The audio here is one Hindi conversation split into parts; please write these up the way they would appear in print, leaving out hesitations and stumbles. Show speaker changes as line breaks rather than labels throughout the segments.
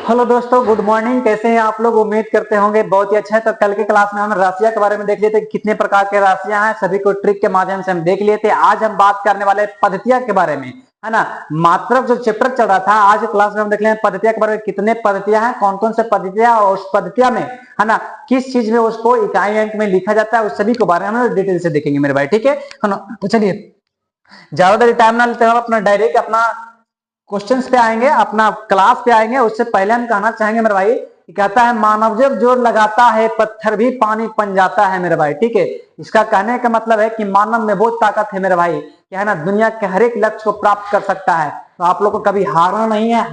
हेलो दोस्तों, गुड मॉर्निंग। कैसे हैं आप लोग? उम्मीद करते होंगे बहुत ही अच्छा है। तो कल की क्लास में हम राशियां के बारे में देख लिए थे, कितने प्रकार के राशियां हैं, सभी को ट्रिक के माध्यम से हम देख लिए थे। आज हम बात करने वाले पद्धतियां के बारे में, है ना। मात्रक जो चैप्टर चल रहा था, आज की क्लास में हम देख लें पद्धतियां के बारे में, कितने पद्धतियां हैं, कौन कौन से पद्धतियां, और उस पद्धतियां में, है ना, किस चीज में उसको इकाई अंक में लिखा जाता है, उस सभी के बारे में हम डिटेल से देखेंगे मेरे भाई, ठीक है ना। तो चलिए ज्यादा देर टाइम ना लेते हुए अपना डायरेक्ट अपना क्वेश्चंस पे आएंगे, अपना क्लास पे आएंगे। उससे पहले हम कहना चाहेंगे मेरे भाई, कहता है मानव जब जोर लगाता है पत्थर भी पानी बन जाता है मेरे भाई, ठीक है। इसका कहने का मतलब है कि मानव में बहुत ताकत है मेरे भाई, क्या है ना, दुनिया के हर एक लक्ष्य को प्राप्त कर सकता है। तो आप लोग को कभी हारना नहीं है।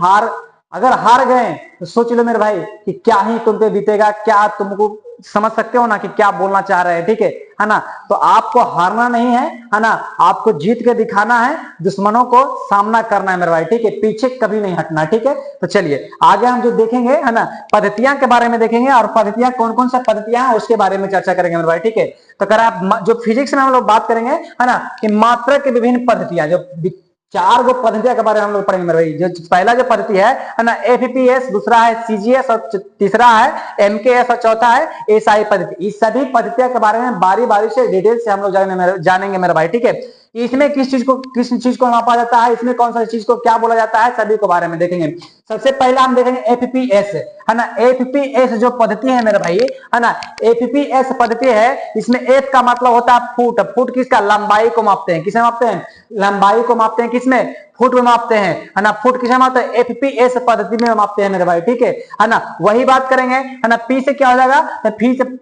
अगर हार गए तो सोच लो मेरे भाई कि क्या ही तुम पे बीतेगा, क्या तुमको समझ सकते हो ना कि क्या बोलना चाह रहे हैं, ठीक है ना। तो आपको हारना नहीं है ना, आपको जीत के दिखाना है, दुश्मनों को सामना करना है मेरे भाई, ठीक है, पीछे कभी नहीं हटना, ठीक है। तो चलिए आगे हम जो देखेंगे, है ना, पद्धतियां के बारे में देखेंगे, और पद्धतियां कौन कौन सा पद्धतियां हैं उसके बारे में चर्चा करेंगे मेरे भाई, ठीक है। तो अगर आप जो फिजिक्स में हम लोग बात करेंगे, है ना, कि मात्रा की विभिन्न पद्धतियां, जो चार गो पद्धतियां के बारे में हम लोग पढ़ेंगे मेरे भाई। जो पहला जो पद्धति है ना, एफपीएस, दूसरा है सीजीएस, और तीसरा है एमकेएस, और चौथा है एसआई पद्धति। इस सभी पद्धतियों के बारे में बारी बारी से डिटेल से हम लोग जानेंगे मेरे भाई, ठीक है। इसमें किस चीज को मापा जाता है, इसमें कौन सा चीज को क्या बोला जाता है, सभी के बारे में देखेंगे। सबसे पहला हम देखेंगे एफपीएस, है ना। एफपीएस जो पद्धति है मेरे भाई, है ना, एफपीएस पद्धति है, इसमें एफ का मतलब होता है फुट। फुट किसका? लंबाई को मापते हैं। किसमें मापते हैं? लंबाई को मापते हैं। किसमें? फुट में मापते हैं, है ना। फुट किसमें मापते हैं? एफपीएस पद्धति में मापते हैं मेरे भाई, ठीक है ना। वही बात करेंगे, है ना। पी से क्या हो जाएगा? तो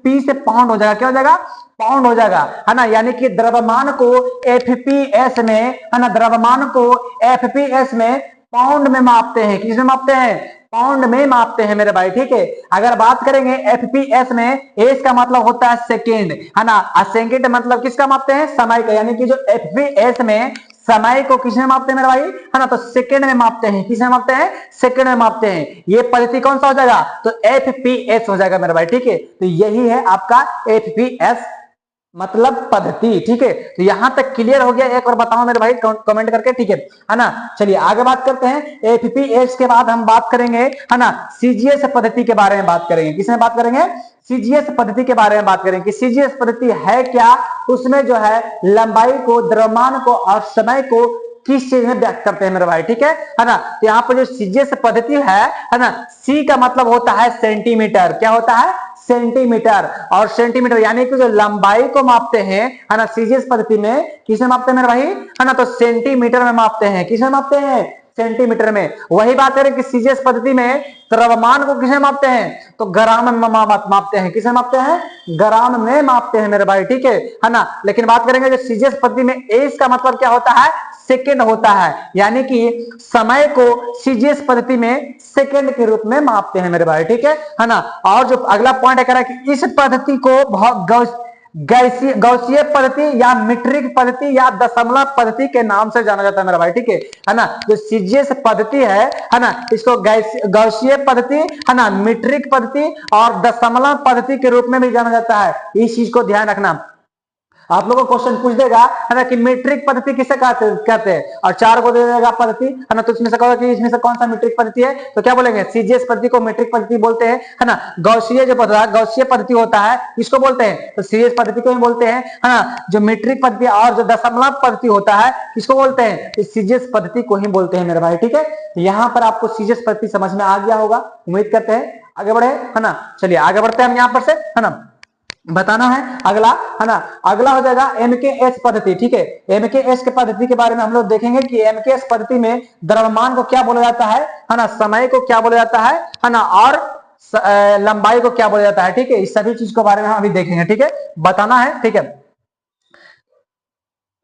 पी से पाउंड हो जाएगा। क्या हो जाएगा? पाउंड हो जाएगा, है ना। यानी कि द्रव्यमान को एफपीएस में, है ना, द्रव्यमान को एफपीएस में पाउंड में मापते हैं। किसमें मापते हैं? पाउंड में मापते हैं मेरे भाई, ठीक है। अगर बात करेंगे एफपीएस में, एस का मतलब होता है सेकेंड, है ना। सेकेंड मतलब किसका मापते हैं? समय का। यानी कि जो एफपीएस में समय को किसमें मापते हैं मेरे भाई, है ना, तो सेकंड में मापते हैं। किसमें मापते हैं? सेकंड में मापते हैं। ये पद्धति कौन सा हो जाएगा? तो एफपीएस हो जाएगा मेरे भाई, ठीक है। तो यही है आपका एफपीएस मतलब पद्धति, ठीक है। तो यहां तक क्लियर हो गया? एक बार बताओ मेरे भाई कमेंट करके, ठीक है ना। चलिए आगे बात करते हैं। एफपीएस के बाद हम बात करेंगे, है ना, सीजीएस पद्धति के बारे में बात करेंगे। किसमें बात करेंगे? सीजीएस पद्धति के बारे में बात करेंगे कि सीजीएस पद्धति है क्या। उसमें जो है लंबाई को, द्रव्यमान को और समय को किस चीज में व्यक्त करते हैं मेरे भाई, ठीक है ना। तो यहाँ पर जो सीजीएस पद्धति है ना, सी का मतलब होता है सेंटीमीटर। क्या होता है? सेंटीमीटर। और सेंटीमीटर यानी कि जो लंबाई को मापते हैं, है ना, सीजीएस पद्धति में किसमें मापते हैं मेरे भाई, है ना, तो सेंटीमीटर में मापते हैं। किसमें मापते हैं? सेंटीमीटर में। वही बात करें कि सीजीएस पद्धति में द्रव्यमान को किसमें मापते हैं? तो ग्राम में मापते हैं। किसमें मापते हैं? ग्राम में मापते हैं मेरे भाई, ठीक है ना। लेकिन बात करेंगे जो सीजीएस पद्धति में, एस का मतलब क्या होता है? सेकेंड होता है। यानी कि समय को सीजीएस पद्धति में सेकेंड के रूप में मापते हैं मेरे भाई, ठीक है ना। और जो अगला पॉइंट है कह रहा है कि इस पद्धति को बहुत गौसीय पद्धति या मीट्रिक पद्धति या दशमलव पद्धति के नाम से जाना जाता है मेरा भाई, ठीक है ना। जो सीजीएस पद्धति है ना, इसको गौसीय पद्धति, है ना, मीट्रिक पद्धति और दशमलव पद्धति के रूप में भी जाना जाता है। इस चीज को ध्यान रखना। आप लोगों को क्वेश्चन पूछ देगा, है ना, कि मीट्रिक पद्धति किसे कहते हैं, और चार को दे देगा पद्धति, है ना। तो इसमें से कहोगे कि इसमें से कौन सा मीट्रिक पद्धति है, तो क्या बोलेंगे? सीजीएस पद्धति को मीट्रिक पद्धति बोलते हैं, है ना। गौसीय जो गौसीय पद्धति होता है इसको बोलते हैं, तो सीजीएस पद्धति को ही बोलते हैं, है ना। जो मीट्रिक पद्धति और जो दशमलव पद्धति होता है किसको बोलते हैं? तो सीजीएस पद्धति को ही बोलते हैं मेरे भाई, ठीक है। यहाँ पर आपको सीजीएस पद्धति समझ में आ गया होगा, उम्मीद करते हैं। आगे बढ़े, है ना। चलिए आगे बढ़ते हैं हम यहाँ पर से, है ना। बताना है अगला, है ना। अगला हो जाएगा एमकेएस पद्धति, ठीक है। एमकेएस के पद्धति के बारे में हम लोग देखेंगे कि एमकेएस पद्धति में द्रव्यमान को क्या बोला जाता है ना, समय को क्या बोला जाता है ना, और लंबाई को क्या बोला जाता है, ठीक है। इस सभी चीज के बारे में हम अभी देखेंगे, ठीक है, बताना है, ठीक है।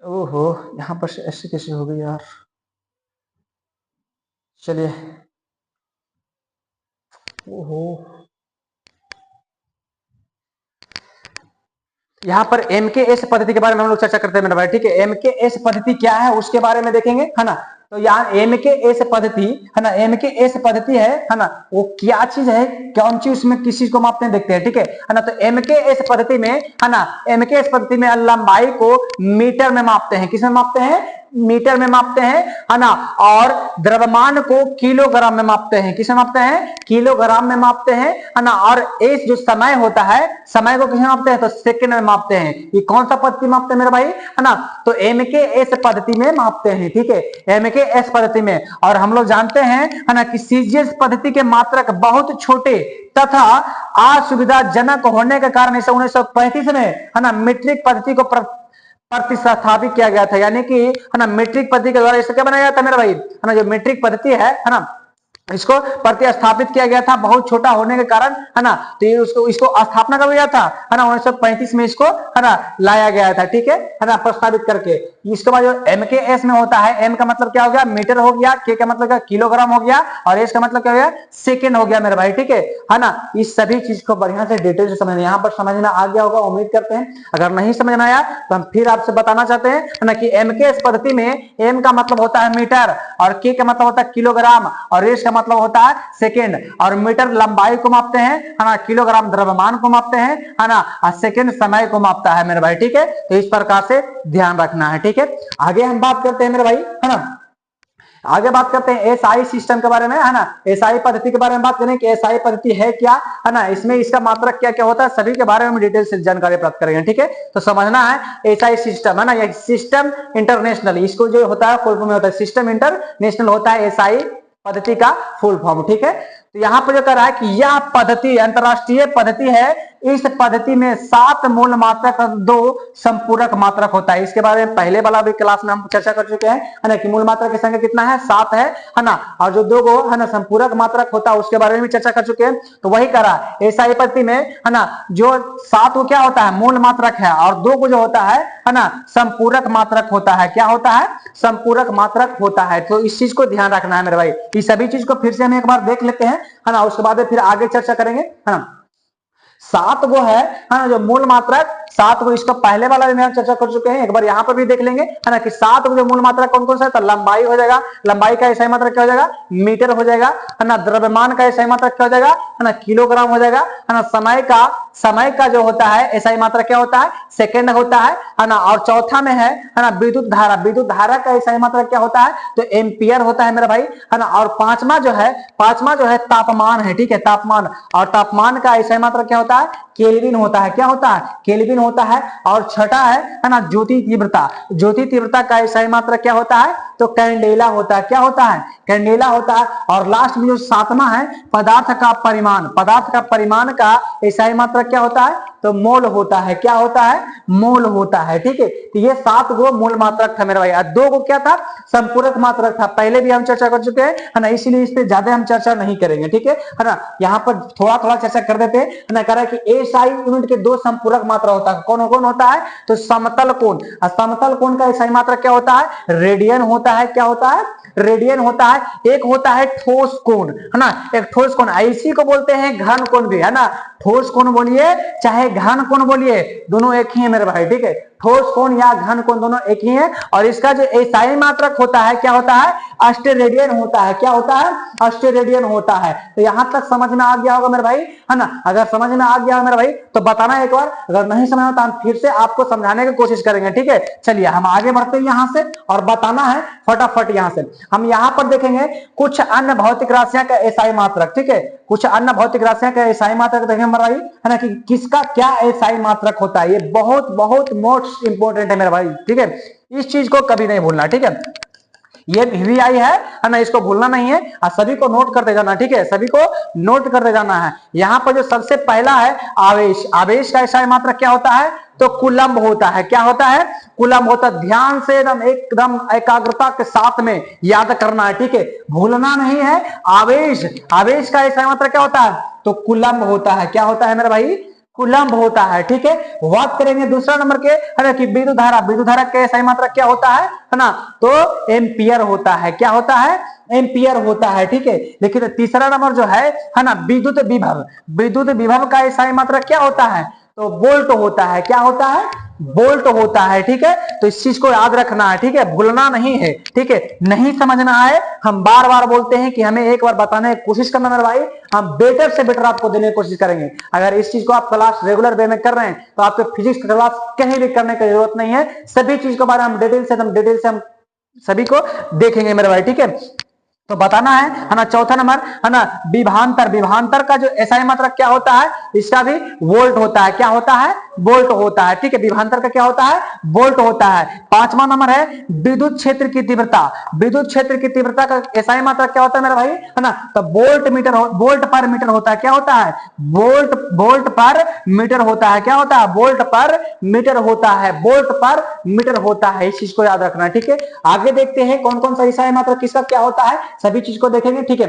ओहो, यहां पर ऐसे कैसे हो गई यार। चलिए, ओहो, यहाँ पर एमकेएस पद्धति के बारे में हम लोग चर्चा करते हैं मेरे भाई, ठीक है। एमकेएस पद्धति क्या है उसके बारे में देखेंगे, है ना। तो यहाँ एमकेएस पद्धति, है ना, एमकेएस पद्धति है ना, वो क्या चीज है, कौन सी उसमें किस चीज को मापते हैं देखते हैं, ठीक है ना। तो एमकेएस पद्धति में, है ना, एमकेएस पद्धति में लंबाई को मीटर में मापते हैं। किसमें मापते हैं? मीटर में मापते हैं, है ना, और द्रव्यमान को किलोग्राम में मापते हैं। किसमें मापते हैं? किलोग्राम में मापते हैं, है ना। और एस जो समय होता है, समय को किसमें मापते हैं? तो सेकंड में मापते हैं। ये कौन सा पद्धति मापते हैं मेरे भाई, है ना? तो एम के एस पद्धति में मापते हैं, ठीक है, एम के एस पद्धति में। और हम लोग जानते हैं, है ना, कि सीजीएस पद्धति के मात्रक बहुत छोटे तथा असुविधाजनक होने के कारण इसे 1935 में, है ना, मीट्रिक पद्धति को प्रतिस्थापित किया गया था। यानी कि, है ना, मीट्रिक पद्धति के द्वारा इसे क्या बनाया गया था मेरे भाई, है ना, जो मीट्रिक पद्धति है ना, इसको प्रतिस्थापित किया गया था बहुत छोटा होने के कारण, है ना। तो ये इसको स्थापना कर दिया था, है ना, 1935 में इसको, है ना, लाया गया था, ठीक है ना, प्रस्तावित करके। इसके बाद जो एम के एस में होता है, एम का मतलब क्या हो गया? मीटर हो गया, के का मतलब क्या? किलोग्राम हो गया, और एस का मतलब क्या हो गया? सेकेंड हो गया मेरे भाई, ठीक है ना। इस सभी चीज को बढ़िया से डिटेल से समझना, यहाँ पर समझ में आ गया होगा उम्मीद करते हैं। अगर नहीं समझ में आया तो हम फिर आपसे बताना चाहते हैं, है ना, कि एम के एस पद्धति में एम का मतलब होता है मीटर, और के का मतलब होता है किलोग्राम, और एस का मतलब होता है सेकंड। और मीटर लंबाई को मापते हैं, है ना, किलोग्राम द्रव्यमान को मापते हैं, है ना, और सेकंड समय को मापता है मेरे भाई, ठीक है। तो इस प्रकार से ध्यान रखना है, ठीक है। आगे हम बात करते हैं मेरे भाई, है ना, आगे बात करते हैं एसआई सिस्टम के बारे में, है ना, एसआई पद्धति के बारे में बात करें कि एसआई पद्धति है क्या, है ना, इसमें इसका मात्रक क्या क्या होता है, सभी के बारे में डिटेल से जानकारी प्राप्त करेंगे, ठीक है। तो समझना है एसआई सिस्टम, है ना, ये सिस्टम इंटरनेशनल, इसको जो होता है फुल फॉर्म में होता है सिस्टम इंटरनेशनल, होता है एसआई पद्धति का फुल फॉर्म, ठीक है। तो यहां पर जो कर रहा है कि यह पद्धति अंतरराष्ट्रीय पद्धति है। इस पद्धति में 7 मूल मात्रक और 2 संपूरक मात्रक होता है। इसके बारे में पहले वाला भी क्लास में हम चर्चा कर चुके हैं, है ना, कि मूल मात्रक की संख्या कितना है? 7 है ना, और जो 2 गो, है ना, संपूरक मात्रक होता है उसके बारे में भी चर्चा कर चुके हैं। तो वही करा एसआई पद्धति में, है ना, जो 7 को क्या होता है? मूल मात्रक है, और 2 को जो होता है ना, संपूरक मात्रक होता है। क्या होता है? संपूरक मात्रक होता है। तो इस चीज को ध्यान रखना है मेरे भाई। इस सभी चीज को फिर से हम एक बार देख लेते हैं, है ना, उसके बाद फिर आगे चर्चा करेंगे, है ना। 7 वो है ना, जो मूल मात्रक 7 वो, इसका पहले वाला भी हम चर्चा कर चुके हैं, एक बार यहाँ पर भी देख लेंगे, है ना, कि 7 जो मूल मात्रक कौन कौन सा है? तो लंबाई हो जाएगा, लंबाई का एसआई मात्रक क्या हो जाएगा? मीटर हो जाएगा, है ना। द्रव्यमान का एसआई मात्रक क्या हो जाएगा? है ना, किलोग्राम हो जाएगा, है ना। समय का जो होता है एसआई मात्रक क्या होता है? सेकंड होता है ना। और चौथा में है ना, विद्युत धारा, विद्युत धारा का एसआई मात्रक क्या होता है? तो एम्पियर होता है मेरा भाई, है ना। और पांचवा जो है तापमान है, ठीक है, तापमान, और तापमान का एसआई मात्रक क्या होता है? केल्विन होता है। क्या होता है? केल्विन होता है। और छठा है ना, ज्योति तीव्रता, ज्योति तीव्रता का एसआई मात्रक क्या होता है? तो कैंडेला होता है। क्या होता है? कैंडेला होता है। और लास्ट में जो 7वां है, पदार्थ का परिमाण, पदार्थ का परिमाण का एसआई मात्रक क्या होता है? तो मोल होता है। क्या होता है? मोल होता है, ठीक है। तो ये 7 गो मूल मात्रक था मेरे भाई, 2 गो क्या था? संपूरक मात्रक था, पहले भी हम चर्चा कर चुके हैं, है ना, इसीलिए इस पे ज्यादा हम चर्चा नहीं करेंगे, ठीक है ना। यहाँ पर थोड़ा थोड़ा चर्चा कर देते हैं, है ना। कह रहा है कि एसआई यूनिट के 2 संपूरक मात्रा होता है। कौन कौन होता है? तो समतल कोण, समतल कोण का एसआई मात्रक क्या होता है? रेडियन होता है। क्या होता है? रेडियन होता है। एक होता है ठोस कोण, है ना, एक ठोस कोण, इसी को बोलते हैं घन कोण भी, है ना। ठोस कोण बोलिए चाहे घन कोण बोलिए, दोनों एक ही है मेरे भाई, ठीक है। ठोस कोण या घन कोण दोनों एक ही है। और इसका जो एसआई मात्रक होता है क्या होता है? अस्टेरेडियन होता है। क्या होता है? अस्टेरेडियन होता है। तो यहां तक समझ में आ गया होगा मेरे भाई, है ना। अगर समझ में आ गया हो मेरे भाई तो बताना एक बार, अगर नहीं समझ में तो हम फिर से आपको समझाने की कोशिश करेंगे, ठीक है। चलिए हम आगे बढ़ते हैं यहाँ से, और बताना है फटाफट। यहाँ से हम यहाँ पर देखेंगे कुछ अन्य भौतिक राशियां का एसआई मात्रक, ठीक है। कुछ अन्य भौतिक राशियां का एसआई मात्रक देखेंगे मेरे भाई, है ना, कि किसका क्या एसआई मात्रक होता है। ये बहुत बहुत मोस्ट इंपोर्टेंट है मेरे भाई, ठीक है। इस चीज को कभी नहीं भूलना, ठीक है। ये वीवीआई है ना, इसको भूलना नहीं है, और सभी को नोट करते जाना, ठीक है, सभी को नोट करते जाना है। यहाँ पर जो सबसे पहला है आवेश, आवेश का एसआई मात्रक क्या होता है? तो कूलम्ब होता है। क्या होता है? कूलम्ब होता है। ध्यान से एकदम एकाग्रता के साथ में याद करना है, ठीक है, भूलना नहीं है। आवेश, आवेश का एसआई मात्रक क्या होता है? तो कूलम्ब होता है। क्या होता है मेरे भाई? कूलम्ब होता है, ठीक है। बात करेंगे दूसरा नंबर के, है ना, कि विद्युत धारा, विद्युत धारा का एसआई मात्रक क्या होता है ना, तो एम्पियर होता है। क्या होता है? एम्पियर होता है, ठीक है। लेकिन तीसरा नंबर जो है ना, विद्युत विभव, विद्युत विभव का एसआई मात्रक क्या होता है? तो वोल्ट होता है। क्या होता है? वोल्ट होता है, ठीक है। तो इस चीज को याद रखना है, ठीक है, भूलना नहीं है, ठीक है। नहीं समझना है, हम बार बार बोलते हैं कि हमें एक बार बताने की कोशिश करना मेरे भाई, हम बेटर से बेटर आपको देने की कोशिश करेंगे। अगर इस चीज को आप क्लास रेगुलर वे में कर रहे हैं तो आपको फिजिक्स क्लास कहीं भी करने की जरूरत नहीं है। सभी चीज के बारे में हम डिटेल से सभी को देखेंगे मेरे भाई, ठीक है। तो बताना है ना। चौथा नंबर है ना, विभवांतर। विभवांतर का जो एसआई मात्रक क्या होता है, इसका भी वोल्ट होता है। क्या होता है? वोल्ट होता है, ठीक है। विभवांतर का क्या होता है? वोल्ट होता है। पांचवा नंबर है विद्युत क्षेत्र की तीव्रता। विद्युत क्षेत्र की तीव्रता का एसआई मात्रक क्या होता है मेरे भाई, है ना? तो वोल्ट मीटर, वोल्ट पर मीटर होता है। क्या होता है? वोल्ट, वोल्ट पर मीटर होता है। क्या होता है? वोल्ट पर मीटर होता है, वोल्ट पर मीटर होता है। इस चीज को याद रखना है, ठीक है। आगे देखते हैं कौन कौन सा एसआई मात्रक किसका क्या होता है, सभी चीज को देखेंगे, ठीक है।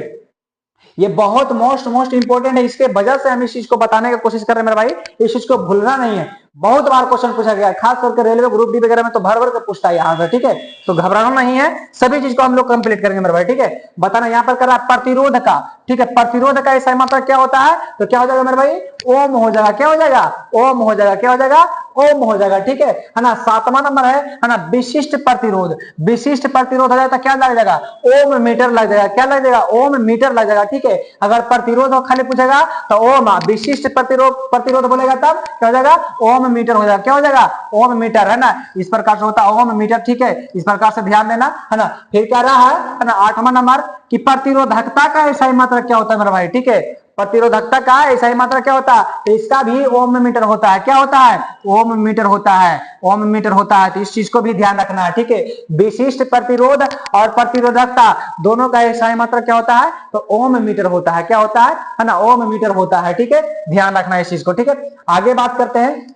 ये बहुत मोस्ट इंपोर्टेंट है, इसके वजह से हम इस चीज को बताने की कोशिश कर रहे हैं मेरे भाई। इस चीज को भूलना नहीं है, बहुत बार क्वेश्चन पूछा गया है, खास करके रेलवे ग्रुप डी वगैरह में तो भर भर के पूछता है यहाँ से, ठीक है। तो घबराना नहीं है, सभी चीज को हम लोग कंप्लीट करेंगे मेरे भाई, ठीक है। बताना यहाँ पर कर रहा है प्रतिरोध का, ठीक है। प्रतिरोध का एसआई मात्रक क्या होता है, तो क्या हो जाएगा मेरे भाई? ओम हो जाएगा। क्या हो जाएगा? ओम हो जाएगा। क्या हो जाएगा? ओम हो जाएगा, ठीक है ना। सातवां नंबर है ना, विशिष्ट प्रतिरोध। विशिष्ट प्रतिरोध हो जाएगा, क्या लग जाएगा? ओम मीटर लग जाएगा। क्या लग जाएगा? ओम मीटर लग जाएगा, ठीक है। अगर प्रतिरोध खाली पूछेगा तो ओम, विशिष्ट प्रतिरोध, प्रतिरोध बोलेगा तब क्या हो जाएगा? ओम मीटर हो जाएगा। क्या हो जाएगा? ओम मीटर, है ना। इस प्रकार से होता है ओम मीटर, ठीक है। इस प्रकार से ध्यान देना, है ना। फिर क्या रहा है ना, आठवां नंबर की प्रतिरोधकता का एसआई मात्रक क्या होता है मेरा भाई, ठीक है। प्रतिरोधकता का एसआई मात्रक क्या होता है, इसका भी ओम मीटर होता है। क्या होता है? ओम मीटर होता है, ओम मीटर होता है। तो इस चीज को भी ध्यान रखना है, ठीक है। विशिष्ट प्रतिरोध और प्रतिरोधकता दोनों का एसआई मात्रक क्या होता है, तो ओम मीटर होता है। क्या होता है ना? ओम मीटर होता है, ठीक है। ध्यान रखना है इस चीज को, ठीक है। आगे बात करते हैं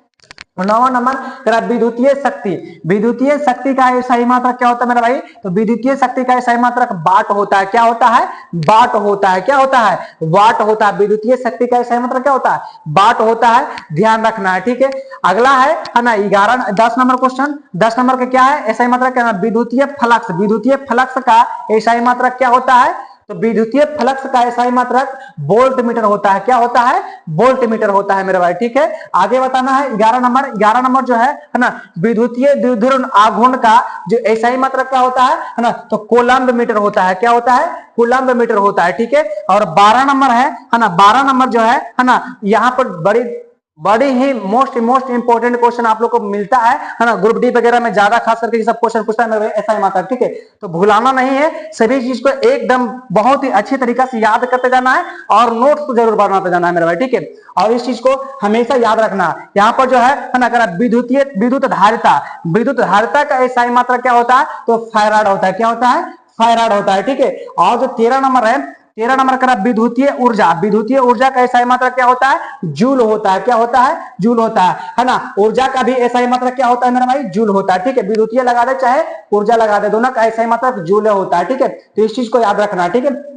9वां नंबर विद्युतीय शक्ति। विद्युतीय शक्ति का एसआई मात्रक क्या होता है मेरा भाई, तो विद्युतीय शक्ति का एसआई मात्रक वाट होता है। क्या होता है? वाट होता है। क्या होता है? वाट होता है। विद्युतीय शक्ति का एसआई मात्रक क्या होता है? वाट होता है। ध्यान रखना है, ठीक है। अगला है ना 11, 10 नंबर क्वेश्चन। 10 नंबर का क्या है एसआई मात्रक, क्या है? विद्युतीय फ्लक्स। विद्युतीय फ्लक्स का एसआई मात्रक क्या होता है, तो विद्युतीय फ्लक्स का एसआई मात्रक वोल्ट मीटर होता है। क्या होता है? वोल्ट मीटर होता है मेरे भाई, ठीक है। आगे बताना है 11 नंबर। 11 नंबर जो है ना, विद्युतीय द्विध्रुव आघूर्ण का जो एसआई मात्रक क्या होता है ना, तो कोलम्ब मीटर होता है। क्या होता है? कोलम्ब मीटर होता है, ठीक है। और 12 नंबर है ना, 12 नंबर जो है ना, यहाँ पर बड़ी ही मोस्ट इंपोर्टेंट क्वेश्चन आप लोग को मिलता है ना, ग्रुप डी वगैरह में ज्यादा खास करके सब क्वेश्चन पूछता है मेरे एसआई मात्रक, ठीक है। तो भुलाना नहीं है, सभी चीज को एकदम बहुत ही अच्छी तरीके से याद करते जाना है और नोट्स तो जरूर बनाते जाना है मेरे भाई, ठीक है। और इस चीज को हमेशा याद रखना। यहाँ पर जो है ना, विद्युतीय विद्युत धारिता। विद्युत धारिता का एसआई मात्रक क्या होता है, तो फैराड होता है। क्या होता है? फैराड होता है, ठीक है। और जो 13 नंबर है, 13 नंबर का विद्युतीय ऊर्जा। विद्युतीय ऊर्जा का एसआई मात्रक क्या होता है, जूल होता है। क्या होता है? जूल होता है ना। ऊर्जा का भी एसआई मात्रक क्या होता है मेरा भाई, जूल होता है, ठीक है। विद्युतीय लगा दे चाहे ऊर्जा लगा दे, दोनों का एसआई मात्रक जूल होता है, ठीक है। तो इस चीज को याद रखना, ठीक है।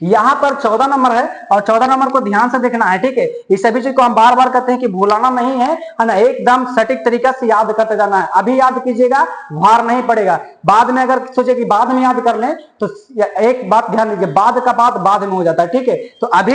यहां पर 14 नंबर है और 14 नंबर को ध्यान से देखना है, ठीक है। इस सभी चीज को हम बार बार कहते हैं कि भूलाना नहीं है ना, एकदम सटीक तरीका से याद करते जाना है। अभी याद कीजिएगा, भार नहीं पड़ेगा। बाद में अगर सोचे कि बाद में याद कर लें तो एक बात ध्यान दीजिए, बाद का बात बाद में हो जाता है, ठीक है। तो अभी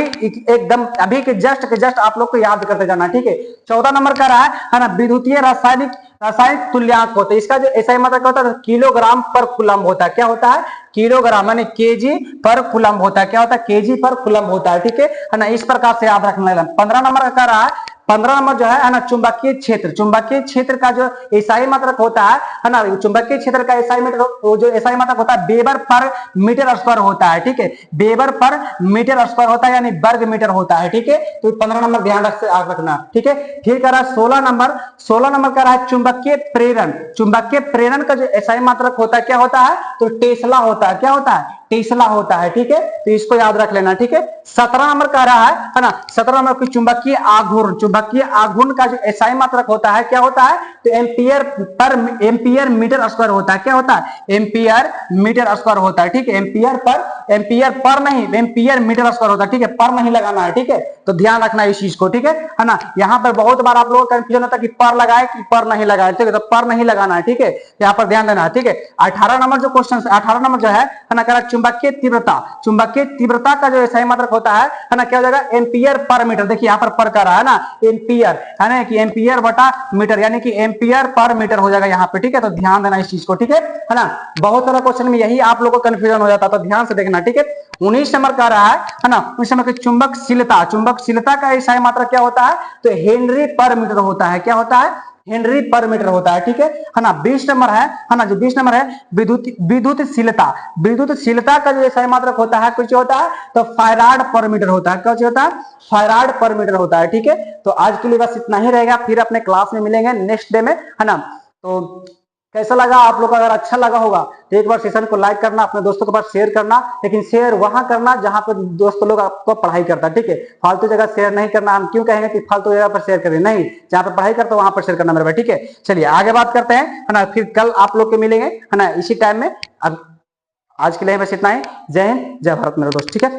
एकदम अभी के जस्ट आप लोग को याद करते जाना, ठीक है। 14 नंबर का रहा है ना, विद्युतीय रासायनिक तुल्यांक होता है। इसका जो एसआई मात्रक होता है, किलोग्राम पर कूलम्ब होता है। क्या होता है? किलोग्राम यानी केजी पर कूलम्ब होता है। क्या होता है? केजी पर कूलम्ब होता है, ठीक है ना। इस प्रकार से याद रखना है। 15 नंबर का कह रहा है, 15 नंबर जो है ना, चुंबकीय क्षेत्र। चुंबकीय क्षेत्र का जो एसआई मात्रक होता है ना, चुंबकीय क्षेत्र का एसआई मीटर, जो एसआई मात्रक होता है वेबर पर मीटर स्क्वायर होता है, ठीक है। वेबर पर मीटर स्क्वायर होता है यानी वर्ग मीटर होता है, ठीक है। तो 15 नंबर ध्यान रखना, ठीक है। फिर कह रहा है 16 नंबर। 16 नंबर कह रहा है चुंबकीय प्रेरण। चुंबकीय प्रेरण का जो एसआई मात्रक होता है क्या होता है, तो टेस्ला होता है। क्या होता है? टेस्ला होता है, ठीक है। तो इसको याद रख लेना, ठीक है। 17 नंबर कह रहा है ना, 17 नंबर की चुंबकीय आघूर्ण। चुंबकीय आघूर्ण का जो एसआई मात्रक होता है क्या होता है, तो एम्पियर मीटर स्क्वायर होता है। क्या होता है? एम्पियर मीटर स्क्वायर होता है, ठीक है। एम्पियर पर नहीं, एम्पियर मीटर स्क्वायर होता है, ठीक है। पर नहीं लगाना है, ठीक है। तो ध्यान रखना इस चीज को, ठीक है ना। यहाँ पर बहुत बार आप लोगों को कंफ्यूजन होता है कि पर लगाए कि पर नहीं लगाए, ठीक है। तो पर नहीं लगाना है, ठीक है। यहाँ पर ध्यान देना है, ठीक है। 18 नंबर जो क्वेश्चन, 18 नंबर जो है ना, कह रहा चुंबकीय तीव्रता। चुंबकीय तीव्रता का जो एसआई मात्रक होता है ना, क्या हो जाएगा? Ampere per metre. देखिए यहाँ पर कर रहा है ना, एम्पियर है ना, कि एम्पियर बटा मीटर यानी कि एम्पियर पर मीटर हो जाएगा यहाँ पे, ठीक है। तो ध्यान देना इस चीज को, ठीक है ना। बहुत सारा क्वेश्चन में यही आप लोगों को कंफ्यूजन हो जाता है, तो ध्यान से देखना, ठीक है। 19 नंबर का रहा है ना, 19 नंबर की चुंबकशीलता। चुंबकशीलता का एसआई मात्रक क्या होता है, तो हेनरी पर मीटर होता है। क्या होता है? हेनरी पर मीटर होता है, ठीक है ना। 20 नंबर है ना, जो 20 नंबर है विद्युतशीलता। विद्युतशीलता का जो सही मात्रक होता है कुछ होता है तो फैराड पर मीटर होता है। क्या होता है? फैराड पर मीटर होता है, ठीक है। तो आज के लिए बस इतना ही रहेगा, फिर अपने क्लास में मिलेंगे नेक्स्ट डे में, है ना। तो कैसा लगा आप लोग? अगर अच्छा लगा होगा तो एक बार सेशन को लाइक करना, अपने दोस्तों के पास शेयर करना, लेकिन शेयर वहां करना जहां पर दोस्त लोग आपको पढ़ाई करता है, ठीक है। फालतू जगह शेयर नहीं करना। हम क्यों कहेंगे कि फालतू जगह पर शेयर करें? नहीं, जहां पर पढ़ाई करते हो वहां पर शेयर करना मेरे भाई, ठीक है। चलिए आगे बात करते हैं, है ना। फिर कल आप लोग के मिलेंगे, है ना, इसी टाइम में। अब आज के लिए बस इतना ही। जय हिंद, जय भारत मेरे दोस्त, ठीक है।